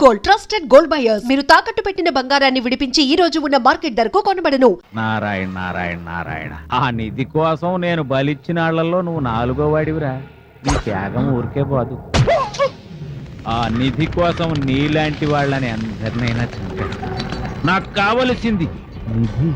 Gold, trusted gold buyers. మీరు తాకట్టు పెట్టిన బంగారాన్ని విడిపించి ఈ రోజు ఉన్న మార్కెట్ ధరకు కొనబడను. నారాయణ నారాయణ నారాయణ, ఆ నిధి కోసం నేను బలిచ్చిన వాళ్ళల్లో నువ్వు 4వ వాడివిరా. నీ త్యాగం ఊరికే పోదు. ఆ నిధి కోసం నీలాంటి వాళ్ళని అందరినైనా చంపేస్తా. నాకు కావలసింది నిధి.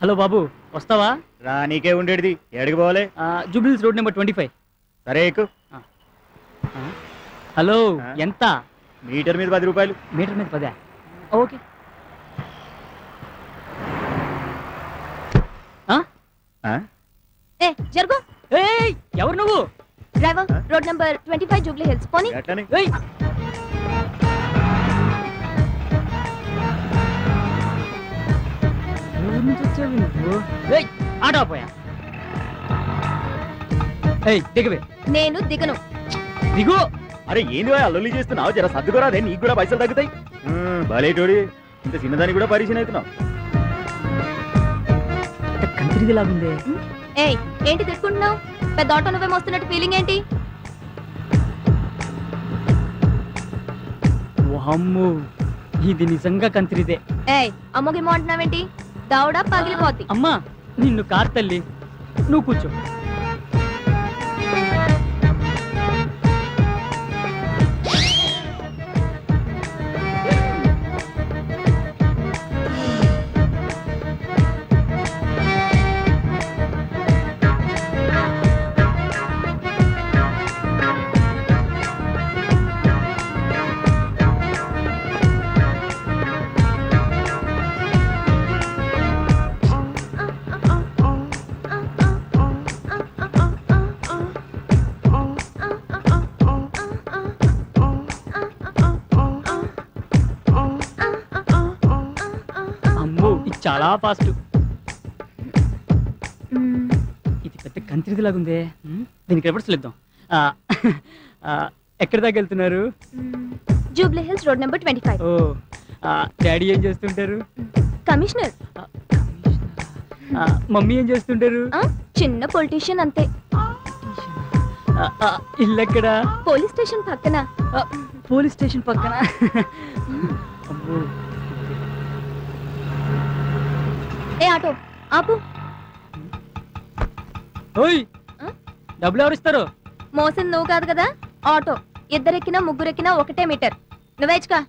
హలో బాబు, వస్తావా? రా, నీకే ఉండేది. ఎక్కడికి పోవాలి? Jubilee Hills road number 25. సరే ఎక్కు. హలో, ఎంత? మీటర్ మీద 10 రూపాయలు. మీటర్ మీద 10? ఓకే. జరుగు. ఎవరు నువ్వు? Driver, road number 25 Jubilee hills పోనీ. ఎట్లని? ఆటో పోయా. దిగవే. నేను దిగను. దిగు. అరే ఏంది అల్లొల్లి చేస్తున్నావు? జర సర్దుకోరా, అదే నీకు కూడా పైసలు తగ్గుతాయి. బాలేటోడి, ఇంత చిన్నదానికి కూడా పరిచయం అవుతున్నావు. కంతిరిదిలాగుందే. ఏంటి తిట్టుకుంటున్నావు? పెద్ద ఆటో నువ్వే మోస్తున్నట్టు ఫీలింగ్ ఏంటి? అమ్మో, ఇది నిజంగా కంతిరిదే. అమ్మగిమో అంటున్నావేంటి? దావుడా పగిలిపోద్ది. అమ్మా, నిన్ను కార్ తల్లి, నువ్వు కూర్చో. చాలా ఫాస్ట్. ఇది పెద్ద కంతిరిదిలాగుందే. దీనికి రివర్స్ ఇద్దాం. ఎక్కడి దాకా వెళ్తున్నారు? Jubilee hills road number 25. ఓ, డాడీ ఏం చేస్తుంటారు? కమిషనర్. మమ్మీ ఏం చేస్తుంటారు? చిన్న పొలిటీషియన్ అంతే. ఇల్లు ఎక్కడ? పోలీస్ స్టేషన్ పక్కన. పోలీస్ స్టేషన్ పక్కన. ఆటో ఆపు. ఓయ్, డబ్బులు ఎవరు ఇస్తారు? మోసింది నువ్వు కాదు కదా. ఆటో ఇద్దరెక్కినా ముగ్గురెక్కినా ఒకటే మీటర్. నువ్వేచ్చుకా.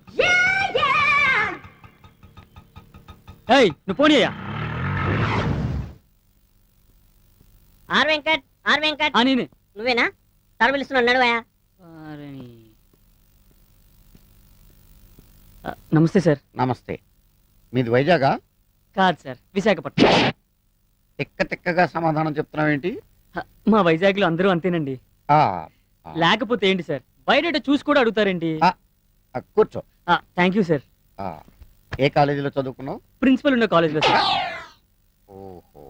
నువ్వు పోనీయ్యా. ఆర్ వెంకట్ నేనే. నువ్వేనా? తడ పిలుస్తున్నావు, నడువయా. నమస్తే సార్. నమస్తే. మీది వైజాగా? కాదు సార్, విశాఖపట్నం. తిక్కగా సమాధానం చెప్తున్నావేంటి? మా వైజాగ్లో అందరూ అంతేనండి. లేకపోతే ఏంటి సార్, బయట చూసి కూడా అడుగుతారేంటి? కూర్చో. Thank you sir. ఏ కాలేజీలో చదువుకున్నావు? ప్రిన్సిపల్ ఉన్న కాలేజీలో సార్. ఓహో,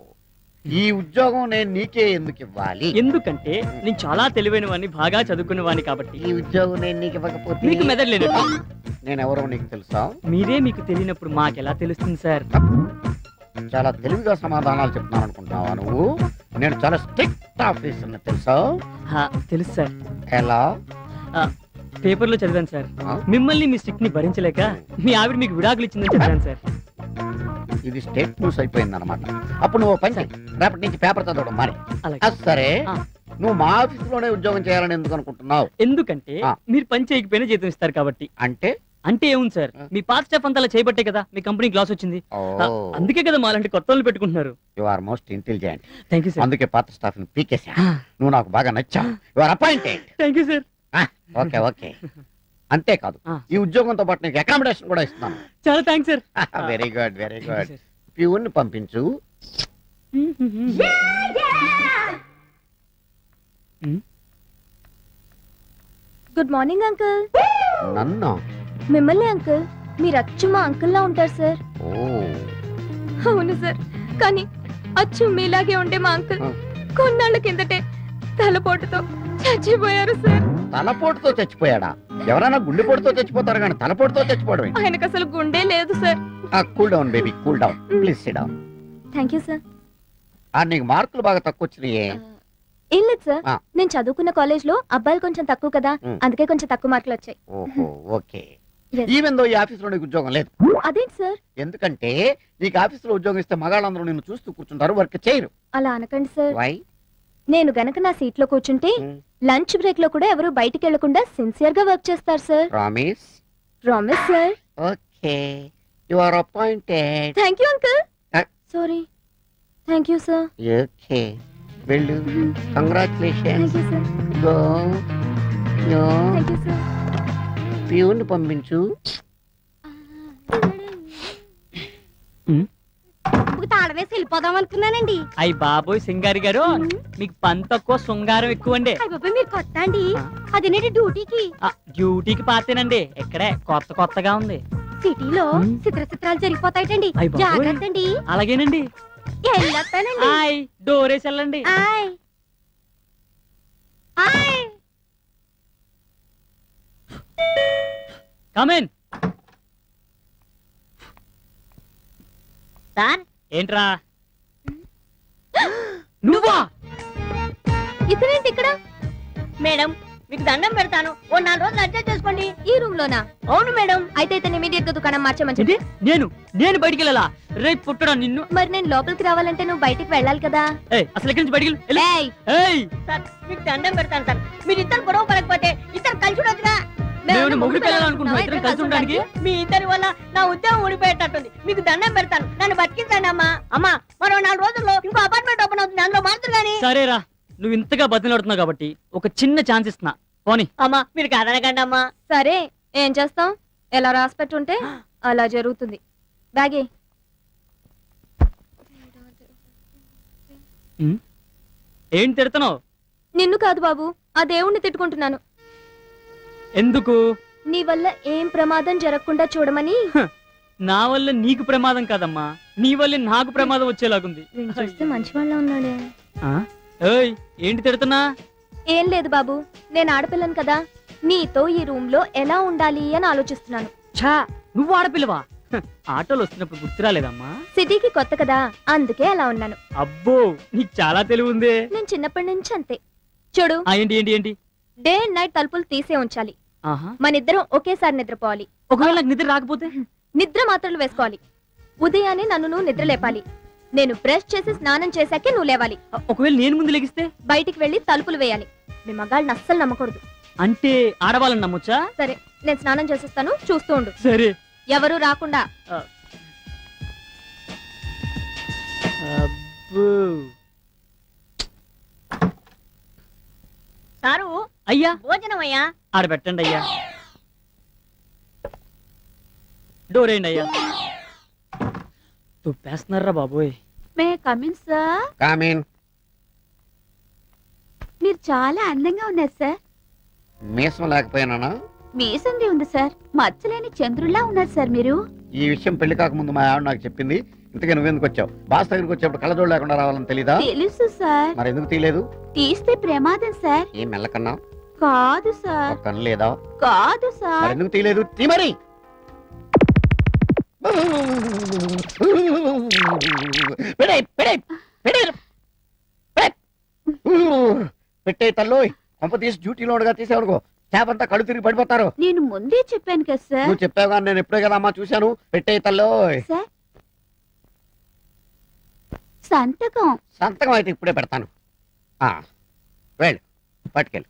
ఈ ఉద్యోగం నేను నీకే ఎందుకు ఇవ్వాలి? ఎందుకంటే నేను చాలా తెలివైన వాడిని, బాగా చదువుకున్న వాడిని కాబట్టి. ఈ ఉద్యోగం నేను నీకు ఇవ్వకపోతే మీకు మెదడలేదు. నేను ఎవరో నీకు తెలుసా? మీరే మీకు తెలియనప్పుడు మాకెలా తెలుస్తుంది సార్? చాలా తెలివిగా సమాధానాలు చెప్తున్నాను అనుకుంటున్నావా నువ్వు? నేను చాలా స్ట్రిక్ట్ ఆఫీసర్ని తెలుసా? తెలుసు సార్. ఎలా? పేపర్లో చదివాను సార్. మిమ్మల్ని మీ స్టిక్ ని భరించలేక మీ ఆవిడ మీకు విడాకులు ఇచ్చిందని చదివాను సార్. ఇది స్టేట్ న్యూస్ అయిపోయింది అనమాట. అప్పుడు నువ్వు పని రేపటి నుంచి పేపర్ చదవడం మరి. సరే, నువ్వు మా ఆఫీసులోనే ఉద్యోగం చేయాలని ఎందుకు అనుకుంటున్నావు? ఎందుకంటే మీరు పని చేయకపోయినా జీతం ఇస్తారు కాబట్టి. అంటే అంటే ఏముంది సార్, మీ పాత స్టాఫ్ అంతా అలా చేయబట్టే కదా మీ కంపెనీ గ్లాస్ వచ్చింది. అందుకే కదా మాలాంటి కొత్త వాళ్ళు పెట్టుకుంటున్నారు. You are most intelligent. Thank you sir. అందుకే పాత స్టాఫ్ ని పీకేసా. నువ్వు నాకు బాగా నచ్చావు. You are appointed. Thank you sir. Okay okay. అంతేకాదు ఆ. ఈ ఉద్యోగంతో పాటు నీకు అకామిడేషన్ కూడా ఇస్తున్నాను. చాలా thanks sir. Very good very good. Peon పంపించు. Good morning uncle. నన్ను మిమ్మల్ని అంకుల్. మీరు అచ్చు మా అంకుల్ లా ఉంటారు సార్. ఓ అవును సార్, కానీ అచ్చు మీలాగే ఉండే మా అంకుల్ ఆ. కొన్నాళ్ళ కిందటే తలపోటుతో చచ్చిపోయారు సార్. తలపోటుతో చచ్చిపోయాడా? ఎవరైనా గుండెపోటుతో చచ్చిపోతారు కానీ తలపోటుతో చచ్చిపోవడం. ఆయనకు అసలు గుండె లేదు sir. Cool down baby, cool down. Please SIT down. Thank you sir. నీకు మార్కులు బాగా తక్కువ వచ్చినాయే. ఏం లేదు సార్, ఆ. నేను చదువుకున్న కాలేజ్ లో అబ్బాయిలు కొంచెం తక్కువ కదా, మ్. అందుకే కొంచెం తక్కువ మార్కులు వచ్చాయి. ఓహో ఓకే. Yes. ఈవెన్ దో ఈ ఆఫీసులో నీకు ఉద్యోగం లేదు. అదేంటి సార్? ఎందుకంటే నీకు ఆఫీసులో ఉద్యోగం ఇస్తే మగాళ్ళందరూ నిన్ను చూస్తూ కూర్చుంటారు, వర్క్ చేయరు. అలా అనకండి సార్. వై? నేను గనక నా సీట్ లో కూర్చుంటే లంచ్ బ్రేక్ లో కూడా ఎవరు బయటికి వెళ్లకుండా సిన్సియర్ గా వర్క్ చేస్తారు sir. Promise? Promise sir. Okay, you are appointed. Thank you uncle. Ah. Sorry. Thank you sir. Okay, వెళ్ళు. Congratulations. Thank you sir. Go. No, thank you sir. Peon పంపించు. తాళ వేసి వెళ్ళిపోదాం అనుకున్నానండి. అయ్యి బాబోయ్ సింగారి గారు, మీకు పని తక్కువ శృంగారం ఎక్కువ అండి. బాబా మీరు కొత్త అండి. ఆ. అదేనండి డ్యూటీకి. డ్యూటీకి పాతేనండి, ఇక్కడే కొత్త కొత్తగా ఉంది. సిటీలో మ్. చిత్రాలు జరిగిపోతాయండి. అయ్ బాబోయ్. జాగ్రత్త అండి. అలాగేనండి. వెళ్ళొస్తానండి. ఆయ్ డోరేసి వెళ్ళండి. ఆయ్. ఆయ్. కమెన్. సార్ ఏంట్రా నువ్వా? ఇతనేంటి ఇక్కడ? మేడం మీకు దండం పెడతాను, ఓ 4 రోజులు అడ్జస్ట్ చేసుకోండి. ఈ రూమ్ లోనా? అవును మేడం. అయితే ఇతను ఇమీడియట్ గా దుకాణం మార్చమని ఏంటి? చెప్పు. నేను బయటికి వెళ్ళాలా? రేపు పుట్టడా నిన్ను. మరి నేను లోపలికి రావాలంటే నువ్వు బయటికి వెళ్ళాలి కదా. ఏయ్, అసలు ఎక్కడి నుంచి బయటికి వెళ్ళు. ఏయ్, ఏయ్, సార్ మీకు దండం పెడతాను సార్, మీరు ఇద్దరు గొడవ పడకపోతే ఇద్దరు కలిసి ఉండొచ్చుగా. మేము మొగుడు పిల్లలనుకుంటున్నాం ఇద్దరం కలిసి ఉండడానికి. మీ ఇద్దరి వల్ల నా ఉద్యోగం ఊడిపోయేటట్టుంది. మీకు దండం పెడతాను, నన్ను బతికించండి అమ్మా. అమ్మా మరో 4 రోజుల్లో ఇంకో అపార్ట్మెంట్ ఓపెన్ అవుతుంది, అందులో మారుతుంది కానీ. సరేరా, నువ్వు ఇంతగా బతిలాడుతున్నావు కాబట్టి ఒక చిన్న ఛాన్స్ ఇస్తున్నా, పోనీ. అమ్మా మీరు కాదనకండి అమ్మా. సరే ఏం చేస్తాం? ఎలా రాసి పెట్టుంటే అలా జరుగుతుంది. బ్యాగే. ఏం తిడుతున్నావు? నిన్ను కాదు బాబు, ఆ దేవుణ్ణి తిట్టుకుంటున్నాను. ఎందుకు? నీ వల్ల ఏం ప్రమాదం జరగకుండా చూడమని. నా వల్ల నీకు ప్రమాదం కాదమ్మా, నీ వల్ల నాకు ప్రమాదం వచ్చేలాగుంది. వీణ్ణి చూస్తే మంచి వాళ్ళ ఉన్నాడే. ఆ? ఏయ్, ఏంటి తిడుతున్నా? ఏం లేదు బాబు, నేను ఆడపిల్లను కదా, నీతో ఈ రూమ్ లో ఎలా ఉండాలి అని ఆలోచిస్తున్నాను. ఛా, నువ్వు ఆడపిల్లవా? హ, ఆటోలు వస్తున్నప్పుడు గుర్తురాలేదమ్మా? సిటీకి కొత్త కదా, అందుకే అలా ఉన్నాను. అబ్బో, నీకు చాలా తెలివి ఉందే. నేను చిన్నప్పటి నుంచి అంతే. చూడు, ఏంటి ఏంటి ఏంటి? డే అండ్ నైట్ తలుపులు తీసే ఉంచాలి. ఆహా. మనిద్దరం ఒకేసారి నిద్రపోవాలి. ఒకవేళ నాకు నిద్ర రాకపోతే? నిద్ర మాత్రలు వేసుకోవాలి. ఉదయాన్నే నన్ను నువ్వు నిద్ర లేపాలి. నేను బ్రష్ చేసి స్నానం చేశాకే నువ్వు లేవాలి. ఒకవేళ నేను ముందు లెగిస్తే? బయటికి వెళ్లి తలుపులు వేయాలి. మీ మగాళ్ళని అస్సలు నమ్మకూడదు. అంటే ఆడవాళ్ళని నమ్మొచ్చా? సరే, నేను స్నానం చేసేస్తాను, చూస్తూ ఉండు. సరే. ఎవరు రాకుండా. అబ్బో. సారు అయ్యా, భోజనం అయ్యా. ఆడ పెట్టండి అయ్యా. డోర్ వేయండి అయ్యా. తుప్పేస్తున్నారా బాబోయ్. May come in sir. కామీన్. మీరు చాలా అందంగా ఉన్నారు సార్. మీసం లేకపోయినా మీసంది ఉంది సార్, మచ్చలేని చంద్రుల్లా ఉన్నారు సార్ మీరు. ఈ విషయం పెళ్లి కాకముందు మా ఆవిడ నాకు చెప్పింది. ఇంతకీ నువ్వెందుకు వచ్చావు? బాస్ దగ్గరికి వచ్చేప్పుడు కళ్ళజోడు లేకుండా రావాలని తెలీదా? తెలుసు సార్. మరి ఎందుకు తీయలేదు? తీస్తే ప్రమాదం సార్. ఏం మెల్లకన్నా? కాదు సార్. ఒక కన్ను లేదా? కాదు మరి సార్. ఎందుకు తీయలేదు? తీ మరి. పెడే పెడే పెడే పెట్టే తల్లోయ్. కొంప తీసి డ్యూటీలో ఉండగా తీసేవనుకో, చేపంతా కళ్ళు తిరిగి పడిపోతారు. నేను ముందే చెప్పాను కదా సార్. నువ్వు చెప్పావు కానీ నేను ఎప్పుడే కదా అమ్మా చూశాను. పెట్టే తల్లోయ్. సార్ సంతకం. సంతకం అయితే ఇప్పుడే పెడతాను. వెళ్ళు, పట్టుకెళ్ళు.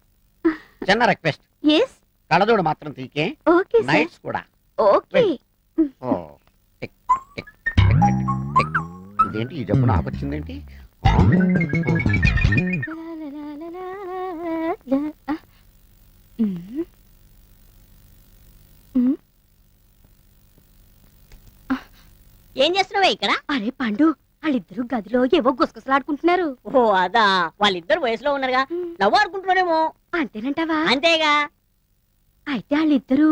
చిన్న రిక్వెస్ట్, ఎస్. కళ్ళజోడు మాత్రం తీకే. Okay sir. నైట్స్ కూడా. Okay. Oh, tick, tick, tick, tick, tick. ఇదేంటి ఈ జబ్బు నాకు వచ్చిందేంటి? ఏం చేస్తున్నావే ఇక్కడ? అరే పండు వాళ్ళిద్దరు గదిలో ఏవో గుసగుసలాడుకుంటున్నారు. ఓ అదా, వాళ్ళిద్దరు వయసులో ఉన్నారుగా, నవ్వు ఆడుకుంటున్నారేమో. అంతేనంటావా? అంతేగా. అయితే వాళ్ళిద్దరూ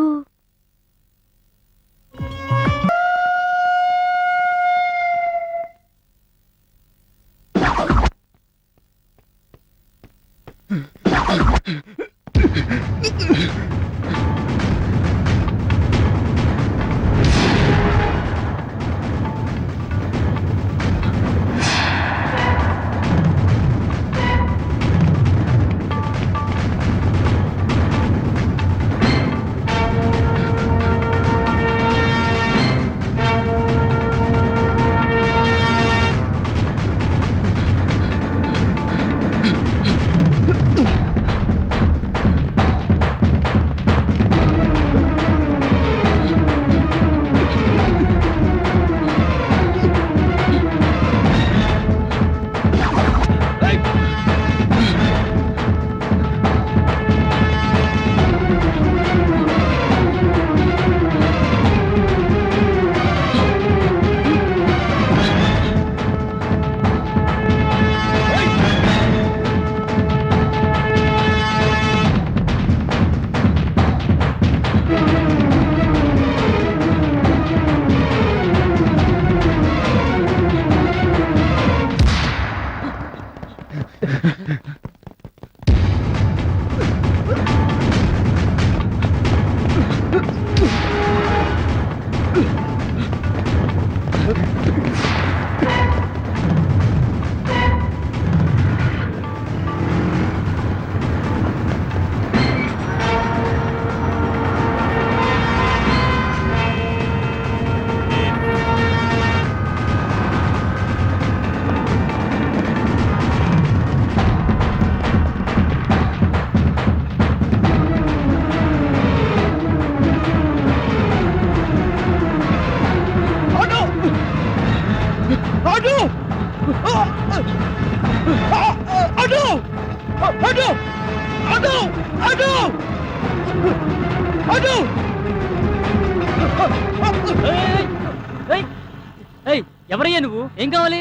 ఎవరయ్యా నువ్వు? ఏం కావాలి?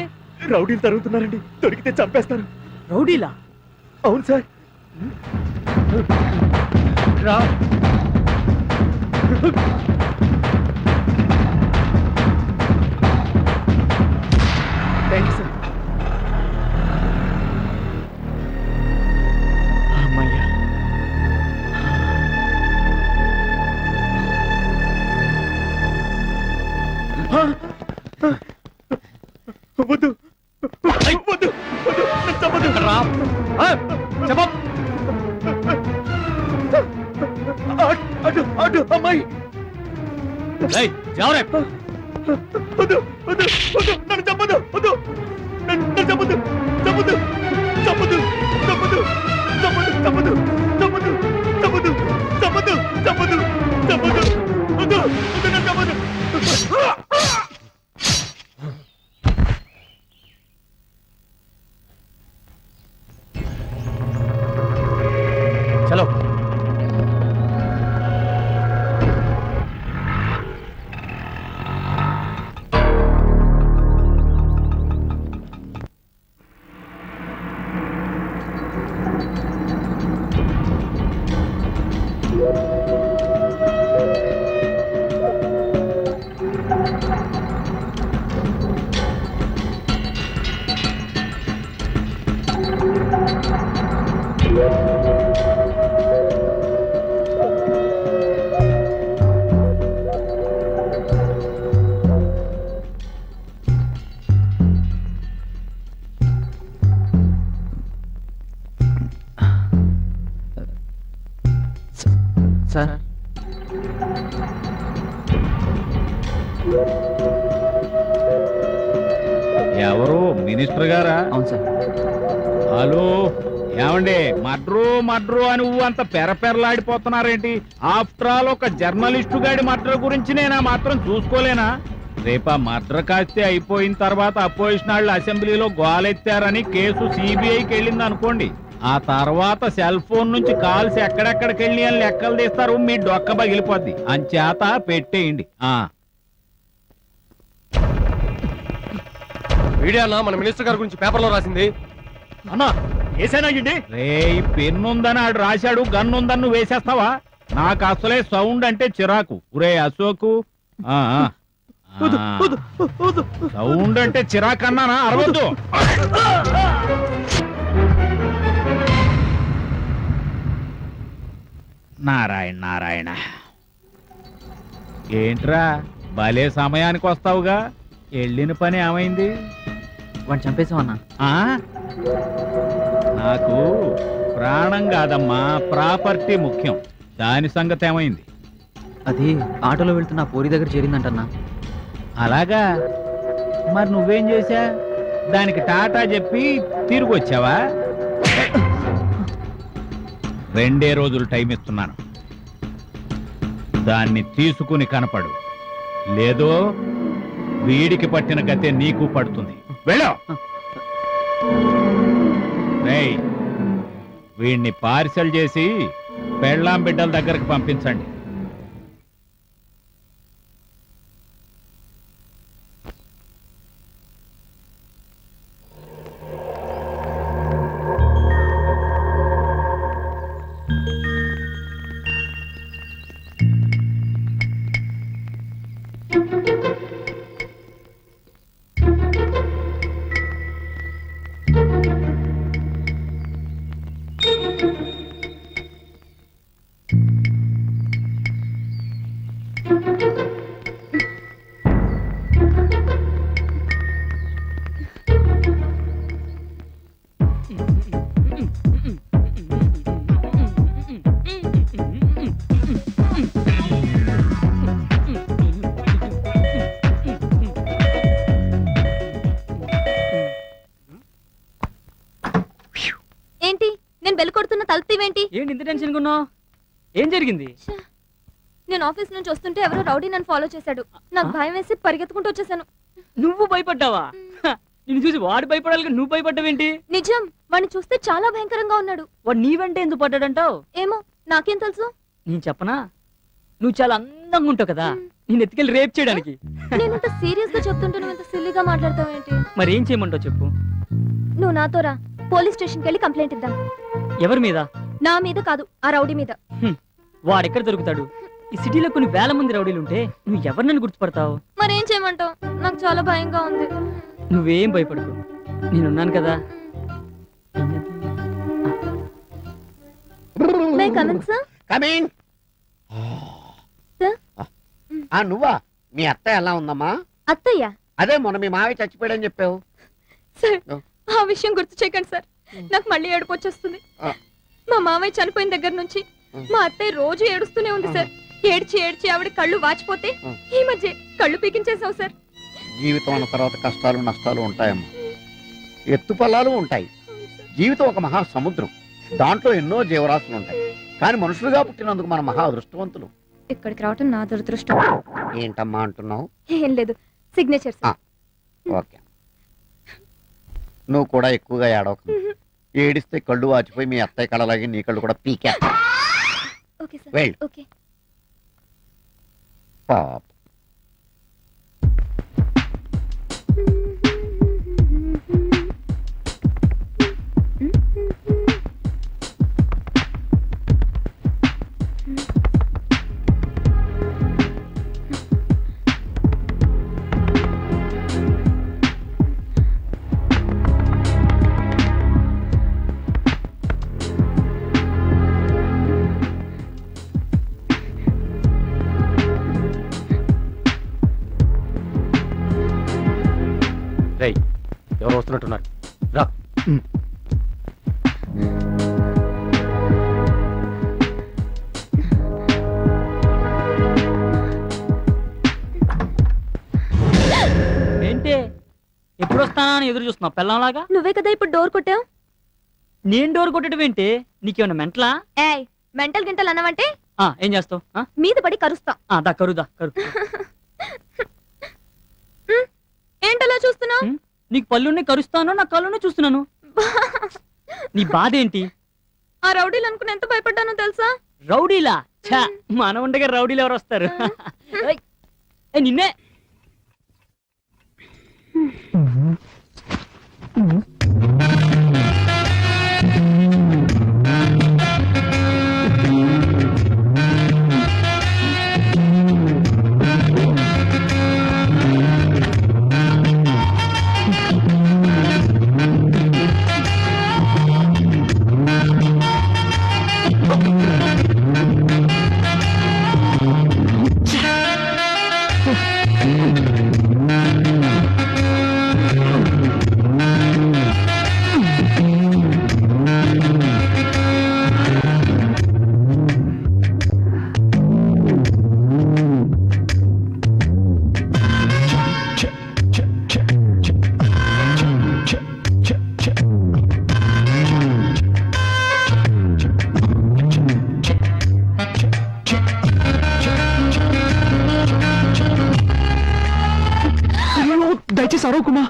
రౌడీలు తరుగుతున్నారండి, దొరికితే చంపేస్తారు. రౌడీలా? అవును సార్. రా. Thank you sir. అమ్మయ్యా. వద్దు వద్దు వద్దు, నన్ను చంపొద్దు. అటు అటు అమ్మాయి. వద్దు వద్దు వద్దు, నన్ను చంపొద్దు. వద్దు, నన్ను చంపొద్దు. చంపొద్దు చంపొద్దు చంపొద్దు చంపొద్దు చంపొద్దు చంపొద్దు చంపొద్దు చంపొద్దు చంపొద్దు చంపొద్దు. వద్దు వద్దు, నన్ను చంపొద్దు. చలో. సార్, ఎవరు? మినిస్టర్ గారా? అవును సార్. హలో, ఏమండి? మడ్రు అని నువ్వు అంత పెరపెరలాడిపోతున్నారేంటి? ఆఫ్టర్ ఆల్ ఒక జర్నలిస్టు గాడి మర్డర్ గురించి నేనా మాత్రం చూసుకోలేనా? రేపా మర్డర్ కాస్తే అయిపోయిన తర్వాత అపోజిషన్ వాళ్ళు అసెంబ్లీలో గోలెత్తారని కేసు సిబిఐకి వెళ్ళింది అనుకోండి, ఆ తర్వాత సెల్ ఫోన్ నుంచి కాల్స్ ఎక్కడెక్కడికి వెళ్ళి అని లెక్కలు తీస్తారు, మీ డొక్క పగిలిపోద్ది. అంచేత పెట్టేయండి. మీడియా అన్న మన మినిస్టర్ గారి గురించి పేపర్లో రాసింది. అన్నా ఏసేనాయండి రే పెన్నుందని ఆడు రాశాడు, గన్నుందని నువ్వు వేసేస్తావా? నాకు అసలే సౌండ్ అంటే చిరాకు. ఒరే అశోకు, సౌండ్ అంటే చిరాకు అన్నానా? అరవద్దు. నారాయణ నారాయణ, ఏంట్రా భలే సమయానికి వస్తావుగా? వెళ్ళిన పని ఏమైంది? వాడిని చంపేసామన్నా. ఆ? నాకు ప్రాణం కాదమ్మా, ప్రాపర్టీ ముఖ్యం. దాని సంగతి ఏమైంది? అది ఆటోలో వెళ్తున్న పోరి దగ్గర చేరిందంటన్నా. అలాగా? మరి నువ్వేం చేశా? దానికి టాటా చెప్పి తిరిగి వచ్చావా? 2 రోజులు టైం ఇస్తున్నాను, దాన్ని తీసుకుని కనపడు. లేదో వీడికి పట్టిన గతే నీకు పడుతుంది. వెళ్ళు. రేయ్, వీడిని పార్సల్ చేసి పెళ్ళాం బిడ్డల దగ్గరకు పంపించండి. ఏంటి నేను బెల్ కొడుతున్న తలుపుతీవేంటి? ఏంటి ఇంత టెన్షన్ ఉన్నావు? ఏం జరిగింది? నేను ఆఫీస్ నుంచి వస్తుంటే ఎవరో రౌడీ నన్ను ఫాలో చేశాడు. నాకు భయం వేసి పరిగెత్తుకుంటూ వచ్చేసాను. నువ్వు భయపడ్డావా? నిన్ను చూసి వాడు భయపడాలి, నువ్వు భయపడ్డావేంటి? నిజం, వాడిని చూస్తే చాలా భయంకరంగా ఉన్నాడు. వాడు నీ వెంట ఎందుకు పడ్డాడంటావు? ఏమో, నాకేం తెలుసు. నేను చెప్పనా? నువ్వు చాలా అందంగా ఉంటావు కదా, నేను ఎత్తుకెళ్ళి రేప్ చేయడానికి. నేను ఇంత సీరియస్ గా చెప్తుంటే నువ్వు ఇంత సిల్లీగా మాట్లాడతావేంటి? మరి ఏం చేయమంటావు చెప్పు. నువ్వు నాతో రా, పోలీస్ స్టేషన్కి వెళ్ళి కంప్లైంట్ ఇద్దాం. ఎవరి మీద? నా మీద కాదు, ఆ రౌడీ మీద. వాడెక్కడ దొరుకుతాడు? ఈ సిటీలో కొన్ని వేల మంది రౌడీలు ఉంటే నువ్వు ఎవరినని గుర్తుపడతావు? మరేం చేయమంటావు? నాకు చాలా భయంగా ఉంది. నువ్వేం భయపడకు, నేనున్నాను కదా. మే కమిన్ సార్? కమింగ్. సార్? నువ్వా? మీ అత్త ఎలా ఉందమ్మా? అత్తయ్య? అదే మొన్న మీ మావి చచ్చిపోయాడని చెప్పావు. సార్, ఆ విషయం గుర్తు చేయకండి సార్, నాకు మళ్ళీ ఏడుపు వచ్చేస్తుంది. మా మామయ్య చనిపోయిన దగ్గర నుంచి మా అత్తయ్య రోజు ఏడుస్తూనే ఉంది సార్. ఏడ్చి ఏడ్చి ఆవిడ కళ్ళు వాచిపోతే ఈ మధ్య కళ్ళు పీకించేసావు సార్. జీవితం అన్న తర్వాత కష్టాలు నష్టాలు ఉంటాయమ్మా, ఎత్తుపల్లాలు ఉంటాయి. జీవితం ఒక మహా సముద్రం, దాంట్లో ఎన్నో జీవరాశులు ఉంటాయి. కానీ మనుషులుగా పుట్టినందుకు మన మహా అదృష్టవంతులు. ఇక్కడికి రావటం నా దురదృష్టం. ఏంటమ్మా అంటున్నావు? ఏం లేదు, సిగ్నేచర్ సార్. ఓకే, నువ్వు కూడా ఎక్కువగా ఏడవకు. ఏడిస్తే కళ్ళు వాచిపోయి మీ అత్తయ్య కళ్ళలాగే నీ కళ్ళు కూడా పీకా. Okay sir. వెళ్ళు. ఓకే. పాప. ఎవరు వస్తున్నట్టున్నారు? రా. ఏంటి ఎప్పుడు వస్తానా అని ఎదురు చూస్తున్నావు పెళ్ళంలాగా? నువ్వే కదా ఇప్పుడు డోర్ కొట్టావు. నేను డోర్ కొట్టడం ఏంటి? నీకేమన్నా మెంటలా? ఏయ్, మెంటల్ గింటల్ అన్నావంటే ఏం చేస్తావు? మీద పడి కరుస్తా. దా కరుదా కరు. ఏంటలా చూస్తున్నావు? నీకు పళ్ళునే కరుస్తాను, నా కళ్ళునే చూస్తున్నాను. నీ బాధ ఏంటి? ఆ రౌడీలు అనుకుని ఎంత భయపడ్డానో తెలుసా? రౌడీలా? ఛా, మన ఉండగా రౌడీలు ఎవరు వస్తారు? నిన్నే దయచేసి అరవకుమా,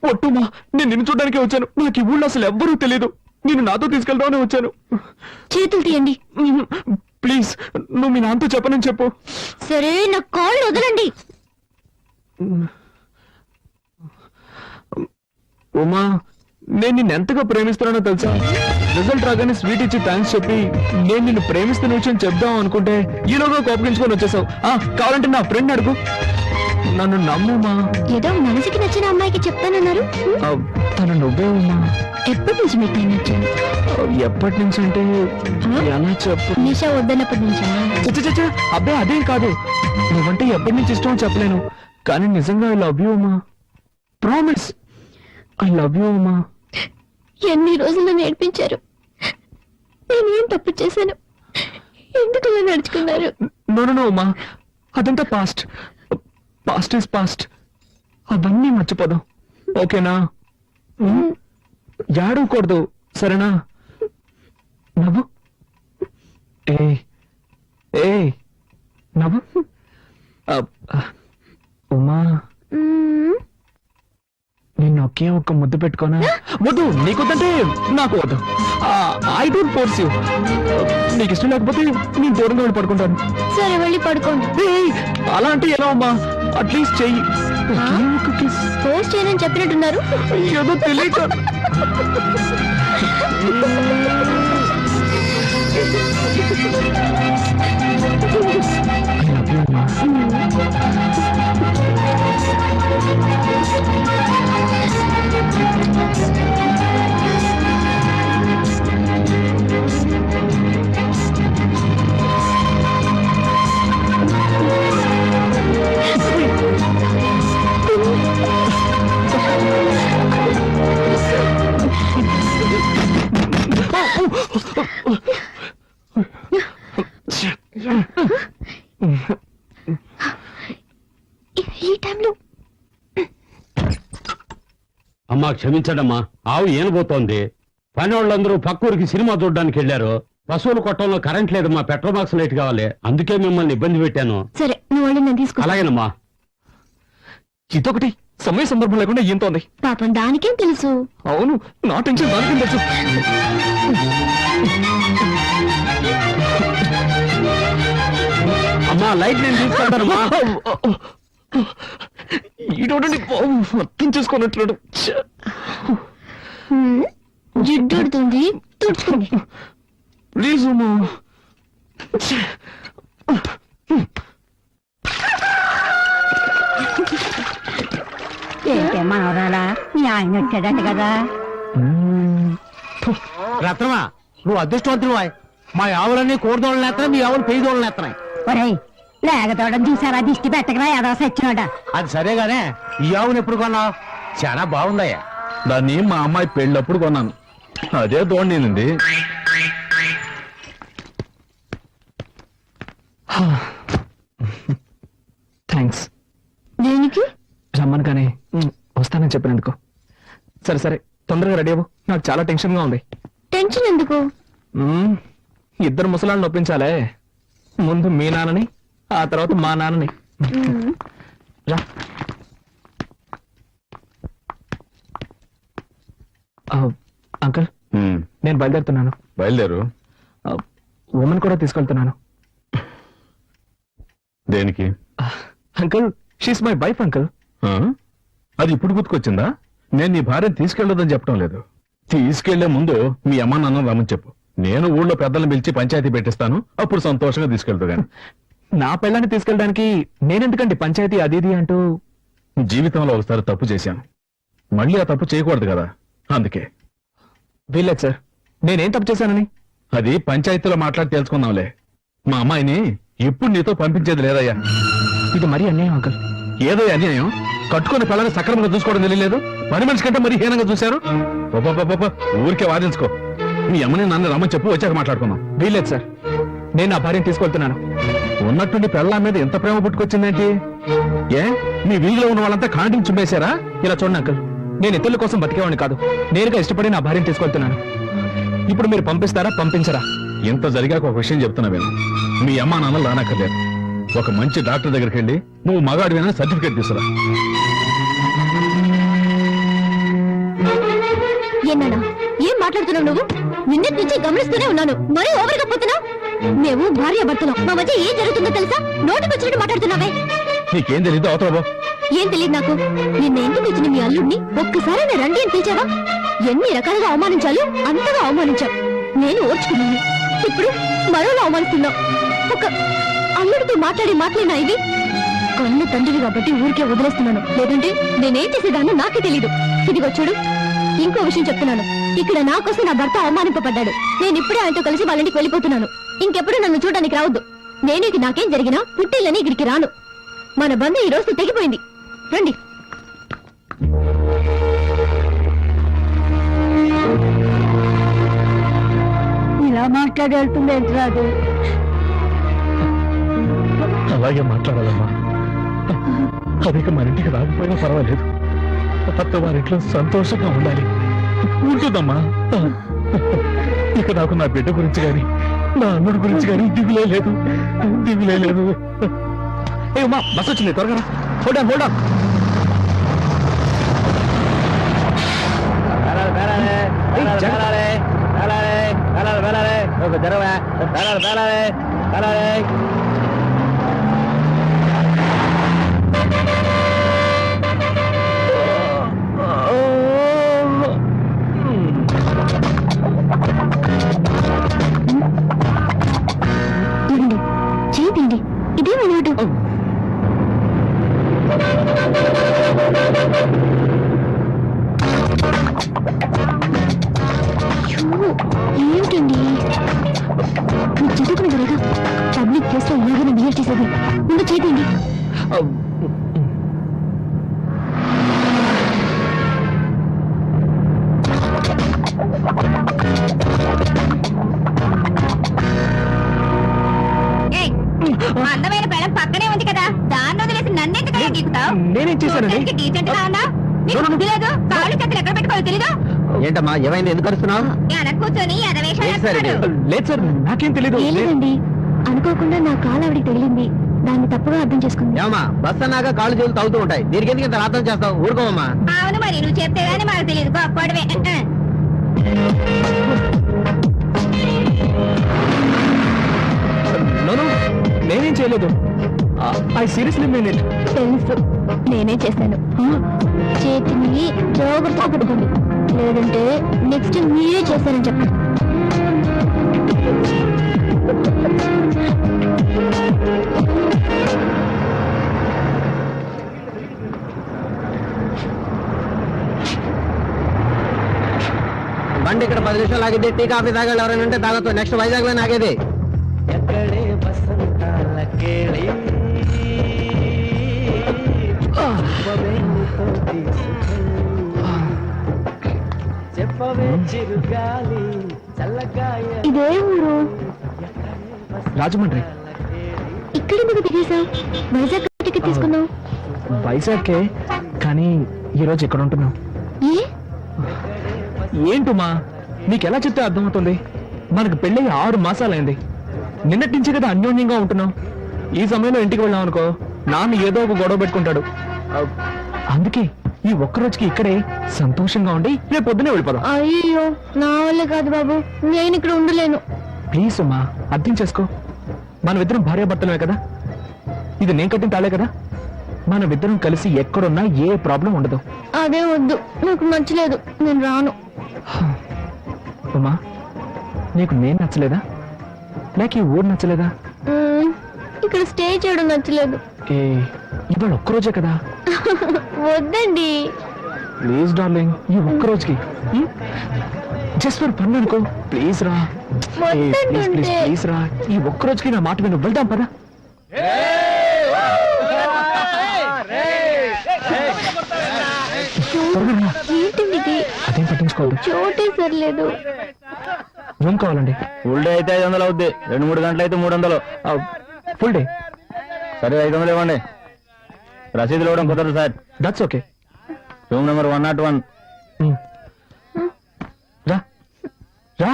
ఒట్టుమా. నేను నిన్ను చూడడానికే వచ్చాను. నాకు ఈ ఊళ్ళో అసలు ఎవ్వరూ తెలియదు. నేను నాతో తీసుకెళ్దామని వచ్చాను. చేతులు తీయండి. ప్లీజ్, నువ్వు మీ నాన్నతో చెప్పనని చెప్పు. సరే, నా కాళ్ళు వదలండి. ఉమా, నేను నిన్ను ఎంతగా ప్రేమిస్తున్నానో తెలుసా? రిజల్ట్ రాగానే స్వీట్ ఇచ్చి థ్యాంక్స్ చెప్పి నేను నిన్ను ప్రేమిస్తున్న విషయం చెప్దాం అనుకుంటే ఈలోగా కోపగించుకొని వచ్చేసావు. కావాలంటే నా ఫ్రెండ్ అడుగు. నన్ను నమ్ముమా. ఏదో మనసుకి నచ్చిన అమ్మాయికి చెప్తానన్నారు. తను నువ్వే ఉన్నా. ఎప్పటి నుంచి మీకు నేను నచ్చాను? ఎప్పటి నుంచి అంటే ఎలా చెప్పు? నిషా వద్దన్నప్పటి నుంచా? చచ్చా, అబ్బాయి అదేం కాదు. నువ్వంటే ఎప్పటి నుంచి ఇష్టం చెప్పలేను, కానీ నిజంగా I love you Uma. Promise, I love you Uma. ఎన్ని రోజులు నేర్పించారు. నేనేం తప్పు చేశాను? ఎందుకు ఇలా నడుచుకున్నారు? నో ఉమా, అదంతా పాస్ట్. Past is past. అవన్నీ మర్చిపోదాం, ఓకేనా? ఏడవకూడదు, సరేనా? నవ్వు. ఏ నవ్వు. ఉమా, నిన్ను ఒకే ఒక్క ముద్దు పెట్టుకోనా? వద్దు, నీకొద్దంటే నాకు వద్దు. I don't force you. నీకు ఇష్టం లేకపోతే నేను దూరంగా వెళ్ళి పడుకుంటాను. సరే, వెళ్ళి పడుకోండి. అలా అంటే ఎలా అమ్మా? అట్లీస్ట్ చెయ్యి. ఫోర్స్ చేయనని చెప్పినట్టున్నారు. ఏదో తెలియక. ఈ టైంలో అమ్మా క్షమించడమ్మా, ఆవు ఏనబోతోంది. పని వాళ్ళందరూ పక్కూరికి సినిమా చూడడానికి వెళ్ళారు. పశువుల కొట్టంలో కరెంట్ లేదమ్మా, పెట్రోల్ బాక్స్ లైట్ కావాలి. అందుకే మిమ్మల్ని ఇబ్బంది పెట్టాను. సరే, నువ్వు వెళ్ళి నేను తీసుకొస్తా. అలాగేనమ్మా. ఇదొకటి సమయ సందర్భం లేకుండా ఏంతోంది. పాపం దానికేం తెలుసు? అవును, నా టెన్షన్ దానికేం తెలుసు. అమ్మా, లైట్ నేను తీసుకుంటానమ్మా. ఈడోడండి అర్థం చేసుకున్నట్లు. జిడ్డుడుతుంది, తుడుచుకోండి. ప్లీజ్ అమ్మా. ఏంటమ్మా అవరాలా? మీ ఆయన వచ్చాడట కదా. రత్నమా, నువ్వు అదృష్టవంతుడు. మా ఆవులన్నీ కోడిదోళ్ళని ఎత్తనా, మీ ఆవులు పెయ్యదోళ్ళని ఎత్తనాయి. ఒరేయ్, లేగతోడని చూసారా? దిష్టి పెట్టకరా, ఏదో సచ్చినోడా. అది సరేగానే, ఈ ఆవును ఎప్పుడు కొన్నావు? చాలా బాగుందయ్యా. దాన్ని మా అమ్మాయి పెళ్ళప్పుడు కొన్నాను. అదే దోండింది. థ్యాంక్స్. దేనికి? రమ్మను కానీ వస్తానని చెప్పినందుకు. సరే సరే, తొందరగా రెడీ అవ్వు. నాకు చాలా టెన్షన్ గా ఉంది. టెన్షన్ ఎందుకు? ఇద్దరు ముసలాళ్ళని ఒప్పించాలే. ముందు మీ నాన్నని, ఆ తర్వాత మా నాన్నని. రా. అంకుల్, నేను బయలుదేరుతున్నాను. బయలుదేరు. ఉమెన్ కూడా తీసుకెళ్తున్నాను. దేనికి? Uncle, she's my wife uncle. అది ఇప్పుడు గుర్తుకొచ్చిందా? నేను నీ భార్యను తీసుకెళ్లొద్దని చెప్పడం లేదు. తీసుకెళ్లే ముందు మీ అమ్మ నాన్న రమ్మని చెప్పు. నేను ఊళ్ళో పెద్దలను పిలిచి పంచాయతీ పెట్టిస్తాను. అప్పుడు సంతోషంగా తీసుకెళ్తా. గాని నా పెళ్ళాన్ని తీసుకెళ్ళడానికి నేనెందుకండి పంచాయతీ అది ఇది అంటూ? జీవితంలో ఒకసారి తప్పు చేశాను, మళ్ళీ ఆ తప్పు చేయకూడదు కదా, అందుకే. వీల్లేదు సార్, నేనేం తప్పు చేశానని? అది పంచాయతీలో మాట్లాడి తెలుసుకుందాంలే. మా అమ్మాయిని ఇప్పుడు నీతో పంపించేది లేదయ్యా. ఇది మరీ అన్యాయం అంకుల్. ఏదో అన్యాయం, కట్టుకుని పిల్లల్ని సక్రమంగా చూసుకోవడం తెలియలేదు, పని మనిషి కంటే మరి హీనంగా చూశారు. ఊరికే వాదించుకో. మీ అమ్మని నన్ను రమ్మని చెప్పు, వచ్చాక మాట్లాడుకుందాం. వీల్లేదు సార్, నేను నా భార్యను తీసుకెళ్తున్నాను. ఉన్నట్టుండి పిల్లల మీద ఎంత ప్రేమ పుట్టుకొచ్చిందేంటి? ఏ మీ వీధిలో ఉన్న వాళ్ళంతా కాంటిని చుమ్మేశారా? ఇలా చూడండి అంకుల్, నేను ఇతరుల కోసం బతికేవాడిని కాదు, నేరుగా ఇష్టపడి నా భార్యను తీసుకెళ్తున్నాను. ఇప్పుడు మీరు పంపిస్తారా పంపించరా? ఇంత జరిగాక ఒక విషయం చెప్తున్నా విను. మీ అమ్మా నాన్నలు రానక్కర్లేదు. ఒక మంచి డాక్టర్ దగ్గరికి వెళ్ళి నువ్వు మగాడివేనా సర్టిఫికేట్ తీసుకురా. ఏనాడా ఏం మాట్లాడుతున్నావు నువ్వు? నిన్నటి నుంచి గమనిస్తూనే ఉన్నాను, మరీ ఓవర్గా పోతున్నావు. మేము భార్య భర్తలు, మా మధ్య ఏం జరుగుతుందో తెలుసా? నోటికి వచ్చినట్టు మాట్లాడుతున్నావే. నీకేం తెలీదు, అవతల పో. ఏం తెలియదు నాకు. నిన్న ఇంటికి వచ్చిన మీ అల్లుడిని ఒక్కసారి నేను రండి అని పిలిచావా? ఎన్ని రకాలుగా అవమానించాలో అంతగా అవమానించావు. నేను ఓర్చుకున్నాను, ఇప్పుడు మరోలా అవమానిస్తున్నావు. ఒక అల్లుడితో మాట్లాడినా ఇది కన్ను తండ్రివి కాబట్టి ఊరికే వదిలేస్తున్నాను, లేదంటే నేనేం చేసేదాన్ని నాకే తెలీదు. ఇదిగో చూడు, ఇంకో విషయం చెప్తున్నాను. ఇక్కడ నా కోసం నా భర్త అవమానింపబడ్డాడు. నేను ఇప్పుడే ఆయనతో కలిసి వాళ్ళ ఇంటికి వెళ్ళిపోతున్నాను. ఇంకెప్పుడు నన్ను చూడడానికి రావద్దు. నేను నాకేం జరిగినా పుట్టిల్లని ఇక్కడికి రాను. మన బంధం ఈ రోజు తెగిపోయింది. రండి. ఇలా మాట్లాడి వెళ్తుంది ఏంట్రాదు? అలాగే మాట్లాడాలమ్మా. అదిక మన ఇంటికి రాకపోయినా పర్వాలేదు, అత్త వారింట్లో సంతోషంగా ఉండాలి. ఉంటుందమ్మా. ఇక నాకు నా బిడ్డ గురించి గాని నా అన్నుడి గురించి గాని దిగులే లేదు. ఏ ఉమా, బస్ వచ్చింది, త్వరగా రా. Hold on. చేయండి, ఇదేమీ నాటు. ఏమిటండి మీరు చదువుకుని త్వరగా పబ్లిక్ ప్లేస్ లో ఇలాగనే బిహేవ్ చేసేది. ముందు చేయండి. అందమైన పెళ్ళం పక్కనే ఉంది కదా, దాన్ని వదిలేసి నన్నెందుకు గీకుతావు? నేనేం చేశానండి? డీసెంట్ గా ఉన్నా, నీకు బుద్ధి లేదు. కాళ్ళు చేతులు ఎక్కడ పెట్టుకోవాలో తెలీదు. ఏంటమ్మా, ఏమైంది? ఎందుకు అరుస్తున్నావు? వెనక కూర్చొని లేదు సార్, నాకేం తెలీదు. లేదండి, అనుకోకుండా నా కాలు ఆవిడికి తగిలింది, దాన్ని తప్పుగా అర్థం చేసుకుంది. ఏమా, బస్ అన్నాక కాళ్ళు చేతులు తగ్గుతూ ఉంటాయి, దీనికి ఎందుకు ఇంత అర్థం చేస్తావు? ఊరుకోమమ్మా. అవును, మరి నువ్వు చెప్తే గానీ మాకు తెలియదు. గొప్పడవే. నేనేం చేయలేదు. I seriously mean it. తెలుసు, నేనే చేశాను. చేతిని జాగ్రత్తగా పట్టుకోండి, లేదంటే నెక్స్ట్ మీరే చేశారని చెప్పండి. బండి ఇక్కడ 10 నిమిషాలు ఆగిద్ది. టీ కాఫీ తాగాలి ఎవరైనా ఉంటే తాగొచ్చు. నెక్స్ట్ వైజాగ్ లో ఆగేది. ఇదే ఊరు? రాజమండ్రి. ఇక్కడ ఎందుకు దిగేశావు? వైజాగ్ టికెట్ తీసుకున్నావు. వైజాగ్కే, కానీ ఈ రోజు ఇక్కడ ఉంటున్నావు. ఏ? ఏంటుమా, నీకెలా చెప్తే అర్థమవుతుంది? మనకు పెళ్ళి 6 మాసాలైంది. నిన్నటి నుంచి కదా అన్యోన్యంగా ఉంటున్నాం. ఈ సమయంలో ఇంటికి వెళ్ళాం అనుకో, నాన్న ఏదో ఒక గొడవ పెట్టుకుంటాడు. అందుకే ఈ ఒక్కరోజుకి ఇక్కడే సంతోషంగా ఉండి రేపు పొద్దునే వెళ్ళిపోదాం. అయ్యో, నా వల్ల కాదు బాబు, నేను ఇక్కడ ఉండలేను. ప్లీజ్ ఉమా, అర్థం చేసుకో. మనమిద్దరం భార్యాభర్తలమే కదా, ఇది నేను కట్టిన తాళే కదా. మనమిద్దరం కలిసి ఎక్కడున్నా ఏ ప్రాబ్లం ఉండదు. అదే వద్దు, నాకు నచ్చలేదు, నేను రాను. ఉమా, నీకు నేను నచ్చలేదా, లేక ఈ ఊరు నచ్చలేదా? ఇక్కడ స్టే చేయడం నచ్చలేదు. ఇవాళ ఒక్కరోజే కదా. వద్దండి ప్లీజ్ డార్లింగ్, ఈ ఒక్కరోజుకి జస్ట్ ఫర్ ఫన్ అనుకో. ప్లీజ్ రా, ప్లీజ్ రా, ఈ ఒక్కరోజుకి నా మాట విను. వెళ్దాం పదా. ఏంటండి ఇది? అదేం పట్టించుకోవద్దు. చోటే సర్లేదు. రూమ్ కావాలండి. ఫుల్ డే అయితే 500 అవుద్ది, 2-3 గంటలు అయితే 300. Full day. సరే 500 ఇవ్వండి. రసీదులు ఇవ్వడం కుదరదు sir. That's okay. Room number 101. రా రా.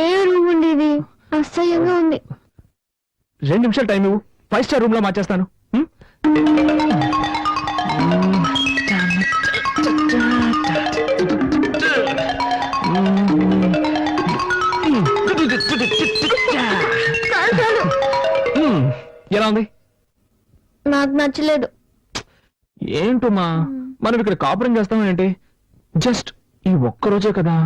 ఏ రూమ్ అండి ఇది? అసహ్యంగా ఉంది. 2 నిమిషాలు టైం ఇవ్వు, 5 స్టార్ రూమ్ లో మార్చేస్తాను. ఎలా ఉంది? నాకు నచ్చలేదు. ఏంటమ్మా, మనం ఇక్కడ కాపురం చేస్తాం ఏంటి? జస్ట్ ఈ ఒక్క రోజే కదా.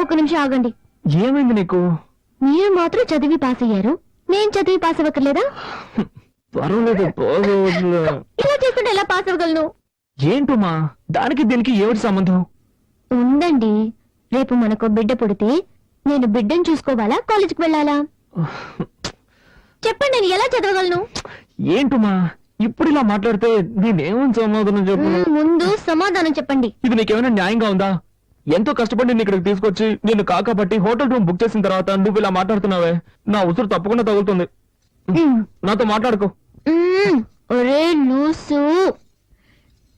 ఒక నిమిషం ఆగండి. ఏమైంది నీకు? మీరు మాత్రం చదివి పాస్ అయ్యారు, నేను చదివి పాస్ అవ్వక్కర్లేదా? పర్వాలేదు, ఇలా చేస్తుంటే ఎలా పాస్ అవ్వగలను? ఏంటమ్మా, దానికి దీనికి ఏమిటి సంబంధం? ఉందండి. రేపు మనకు బిడ్డ పుడితే నేను బిడ్డను చూసుకోవాలా, కాలేజీకి వెళ్ళాలా? చెప్పండి, నేను ఎలా చదవగలను? ఏంటమ్మా ఇప్పుడు ఇలా మాట్లాడితే నేనేమని సమాధానం చెప్పు? ముందు సమాధానం చెప్పండి. ఇది నీకేమైనా న్యాయంగా ఉందా? ఎంతో కష్టపడి నేను ఇక్కడికి తీసుకొచ్చి నేను కాకపట్టి హోటల్ రూమ్ బుక్ చేసిన తర్వాత నువ్వు ఇలా మాట్లాడుతున్నావే, నా ఉసురు తప్పకుండా తగులుతుంది. నాతో మాట్లాడుకో. ఒరే లూసు,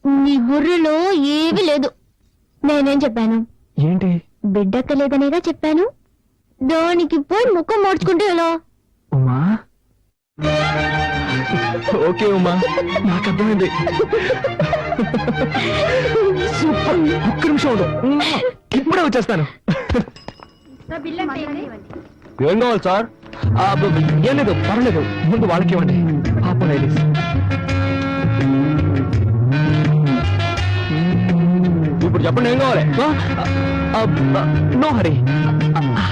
నీ బుర్రలో ఏమీ లేదు. నేనేం చెప్పాను? ఏంటి? బిడ్డక్కలేదనేగా చెప్పాను. దానికి పోయి ముఖం మార్చుకుంటే ఎలా? ఉమా, ఓకే ఉమా, నాకు అర్థమైంది. సూపర్. ఒక్క నిమిషం ఉండు, ఇప్పుడే వచ్చేస్తాను. ఏం కావాలి సార్? ఏం లేదు, పర్లేదు, ముందు వాళ్ళకి ఇవ్వండి. పాప లేడీస్. ఇప్పుడు చెప్పండి, ఏం కావాలి? No hurry,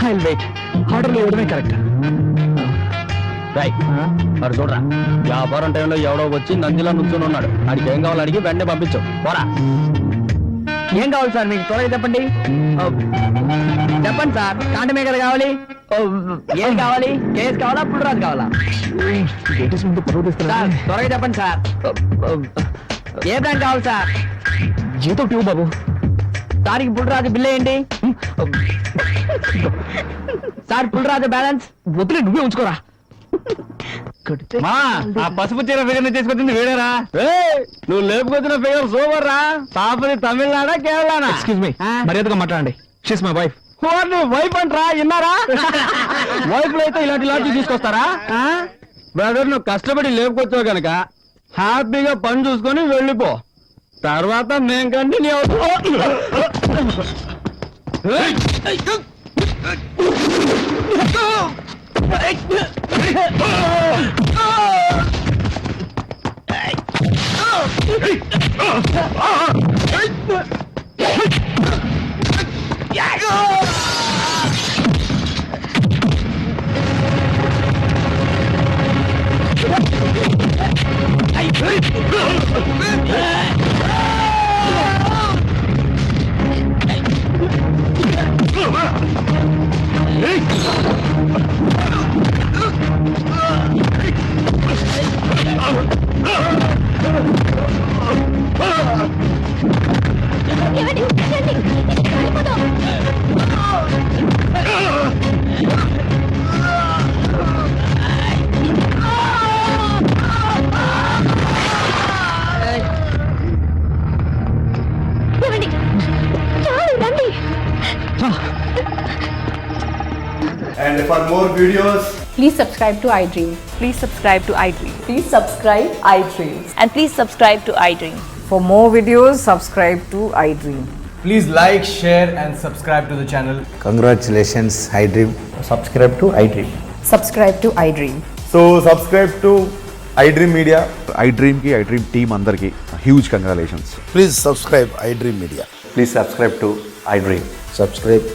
I will wait. ఆర్డర్లు ఇవ్వడమే కరెక్ట్. మరి చూడరా, వ్యాపారం టైంలో ఎవడో వచ్చి నందిలా నుంచుని ఉన్నాడు. వాడికి ఏం కావాలి అడిగి వెంటనే పంపించు. పోరా. ఏం కావాలి సార్ మీకు? త్వరగా చెప్పండి. చెప్పండి సార్, కాంటమే కదా కావాలి. ఏం కావాలి? కేసు కావాలా, పుల్లరాజు కావాలా? లేడీస్ ముందు పరువు తీస్తున్నా. సార్ త్వరగా చెప్పండి సార్. ఏ బ్రాండ్ కావాలి సార్? ఏదో ఒకటి ఇవ్వు బాబు. సార్కి పుల్లరాజు బిల్ ఏంటి సార్? పుల్లరాజు బ్యాలెన్స్ వదిలే, నువ్వే ఉంచుకోరా. మా ఆ పసుపు చీర ఫిగర్ తీసుకొచ్చింది వేడేరా? నువ్వు లేపుకొచ్చిన ఫిగర్ సూపర్ రా. పాపది తమిళనాడా కేరళనా? ఎక్స్క్యూజ్ మీ, మర్యాదగా మాట్లాడండి. She's my wife. నువ్వు వైఫ్ అంటరా? విన్నారా? వైఫ్ లో అయితే ఇలాంటి తీసుకొస్తారా? బ్రదర్, నువ్వు కష్టపడి లేపుకొచ్చావు కనుక హ్యాపీగా పని చూసుకొని వెళ్ళిపో. తర్వాత మేం continue And for more videos, please subscribe to iDream. Please subscribe to iDream. Please subscribe iDream. And please subscribe to iDream. For more videos, subscribe to iDream. please like, share and subscribe to the channel. Congratulations, iDream. Subscribe to iDream. Subscribe to iDream. So subscribe to iDream Media. iDream ki iDream team andarki huge congratulations. Please subscribe iDream Media. Please subscribe to iDream. Subscribe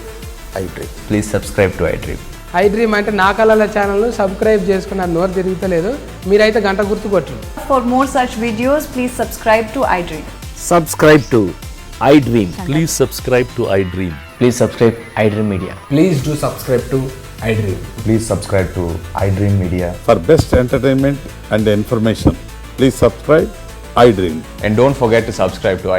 iDream. Please subscribe to iDream. I dream అంటే నా కళల channel subscribe చేసుకున్న నోరు తిరుగుతలేదు, మీరైతే గంట గుర్తు కొట్టరు. For more such videos, please subscribe to iDream. Subscribe to iDream. Please subscribe to iDream. Please subscribe iDream Media. Please do subscribe to iDream. Please subscribe to iDream Media. For best entertainment and information, please subscribe iDream. And don't forget to subscribe to iDream.